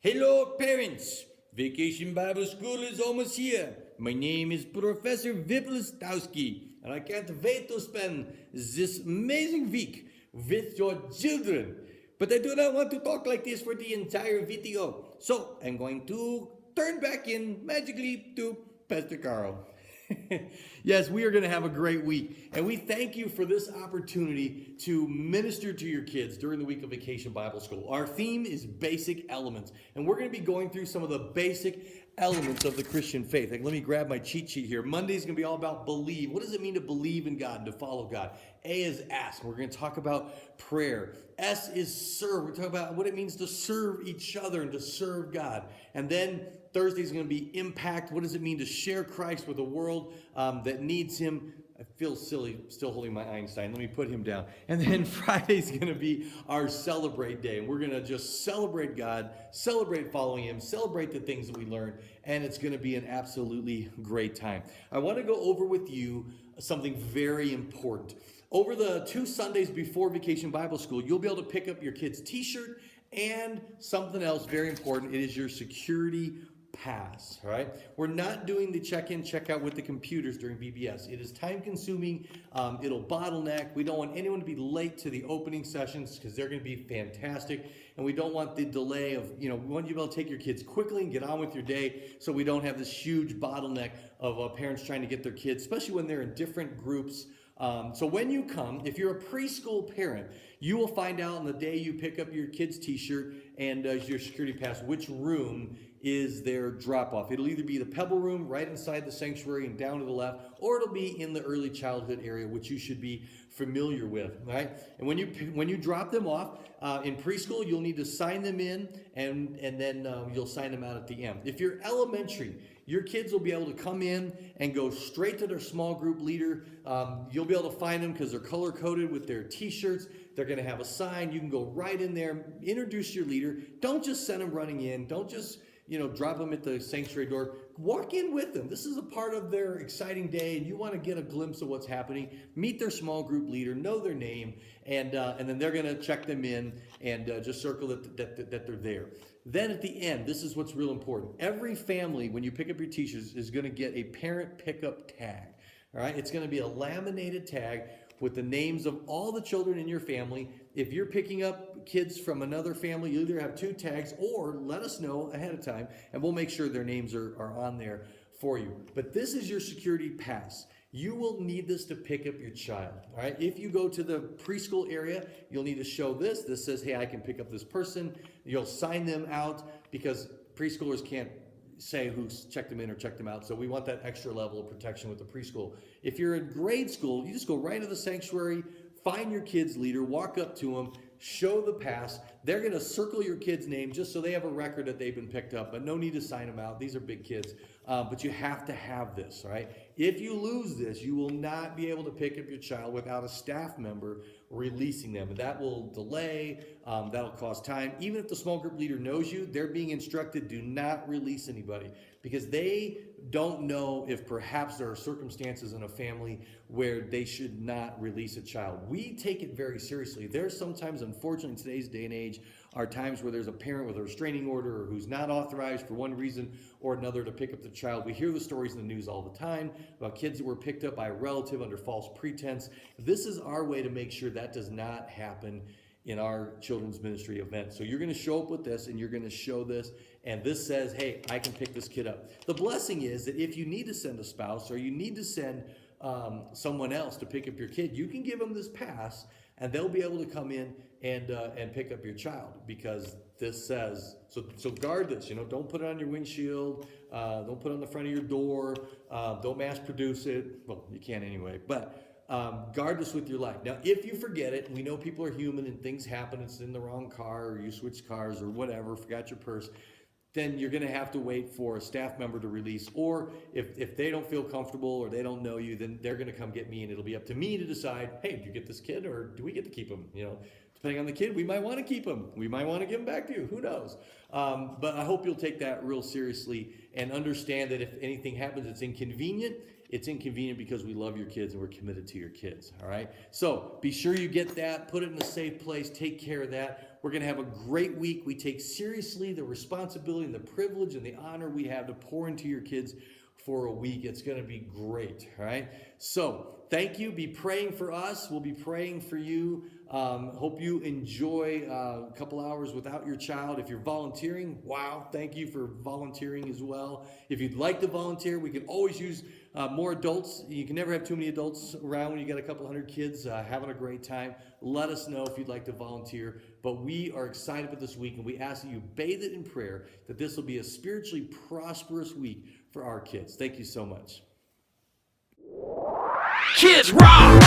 Hello, parents! Vacation Bible School is almost here. My name is Professor Wiplestowski, and I can't wait to spend this amazing week with your children. But I do not want to talk like this for the entire video, so I'm going to turn back in magically to Pastor Carl. Yes, we are going to have a great week, and we thank you for this opportunity to minister to your kids during the week of Vacation Bible School. Our theme is basic elements, and we're going to be going through some of the basic elements of the Christian faith. Like, let me grab my cheat sheet here. Monday's going to be all about believe. What does it mean to believe in God and to follow God? A is ask. We're going to talk about prayer. S is serve. We're talking about what it means to serve each other and to serve God. And then Thursday is going to be impact. What does it mean to share Christ with a world that needs him? I feel silly still holding my Einstein. Let me put him down. And then Friday's going to be our celebrate day. And we're going to just celebrate God, celebrate following him, celebrate the things that we learned. And it's going to be an absolutely great time. I want to go over with you something very important. Over the 2 Sundays before Vacation Bible School, you'll be able to pick up your kid's t-shirt and something else very important. It is your security pass, all right? We're not doing the check-in, check-out with the computers during VBS. It is time-consuming. It'll bottleneck. We don't want anyone to be late to the opening sessions because they're going to be fantastic. And we don't want the delay of, we want you to be able to take your kids quickly and get on with your day so we don't have this huge bottleneck of parents trying to get their kids, especially when they're in different groups. So when you come, if you're a preschool parent, you will find out on the day you pick up your kid's t-shirt and your security pass which room is their drop-off. It'll either be the Pebble Room right inside the sanctuary and down to the left, or it'll be in the early childhood area, which you should be familiar with, right? And when you drop them off in preschool, you'll need to sign them in, and then you'll sign them out at the end. If you're elementary, your kids will be able to come in and go straight to their small group leader. You'll be able to find them because they're color-coded with their t-shirts. They're going to have a sign. You can go right in there, introduce your leader. Don't just send them running in. Don't just drop them at the sanctuary door. Walk in with them. This is a part of their exciting day, and you want to get a glimpse of what's happening. Meet their small group leader, know their name, and then they're going to check them in and just circle that they're there. Then at the end, this is what's real important. Every family, when you pick up your t-shirts, is going to get a parent pickup tag. All right, it's going to be a laminated tag with the names of all the children in your family. If you're picking up kids from another family, you either have 2 tags or let us know ahead of time, and we'll make sure their names are on there for you. But this is your security pass. You will need this to pick up your child, all right? If you go to the preschool area, you'll need to show this. This says, hey, I can pick up this person. You'll sign them out because preschoolers can't say who's checked them in or checked them out. So we want that extra level of protection with the preschool. If you're in grade school, you just go right to the sanctuary, find your kid's leader, walk up to them, show the pass. They're going to circle your kid's name just so they have a record that they've been picked up, but no need to sign them out. These are big kids, but you have to have this, right? If you lose this, you will not be able to pick up your child without a staff member releasing them. And that will delay, that'll cause time. Even if the small group leader knows you, they're being instructed, do not release anybody because they don't know if perhaps there are circumstances in a family where they should not release a child. We take it very seriously. There's sometimes, unfortunately, in today's day and age, are times where there's a parent with a restraining order or who's not authorized for one reason or another to pick up the child. We hear the stories in the news all the time about kids that were picked up by a relative under false pretense. This is our way to make sure that does not happen in our children's ministry event. So you're going to show up with this and you're going to show this, and this says, hey, I can pick this kid up. The blessing is that if you need to send a spouse or you need to send someone else to pick up your kid, you can give them this pass and they'll be able to come in and pick up your child because this says, so guard this, don't put it on your windshield, don't put it on the front of your door, don't mass produce it. Well, you can anyway, but guard this with your life. Now, if you forget it, we know people are human and things happen, it's in the wrong car or you switched cars or whatever, forgot your purse, then you're going to have to wait for a staff member to release. Or if they don't feel comfortable or they don't know you, then they're going to come get me and it'll be up to me to decide, hey, do you get this kid or do we get to keep him? Depending on the kid, we might want to keep him. We might want to give him back to you. Who knows? But I hope you'll take that real seriously and understand that if anything happens, it's inconvenient. It's inconvenient because we love your kids and we're committed to your kids, all right? So be sure you get that, put it in a safe place, take care of that. We're going to have a great week. We take seriously the responsibility and the privilege and the honor we have to pour into your kids for a week. It's going to be great, all right? So thank you. Be praying for us. We'll be praying for you. Hope you enjoy a couple hours without your child. If you're volunteering, wow, thank you for volunteering as well. If you'd like to volunteer, we can always use more adults. You can never have too many adults around when you got a couple hundred kids having a great time. Let us know if you'd like to volunteer. But we are excited about this week, and we ask that you bathe it in prayer, that this will be a spiritually prosperous week for our kids. Thank you so much. Kids rock!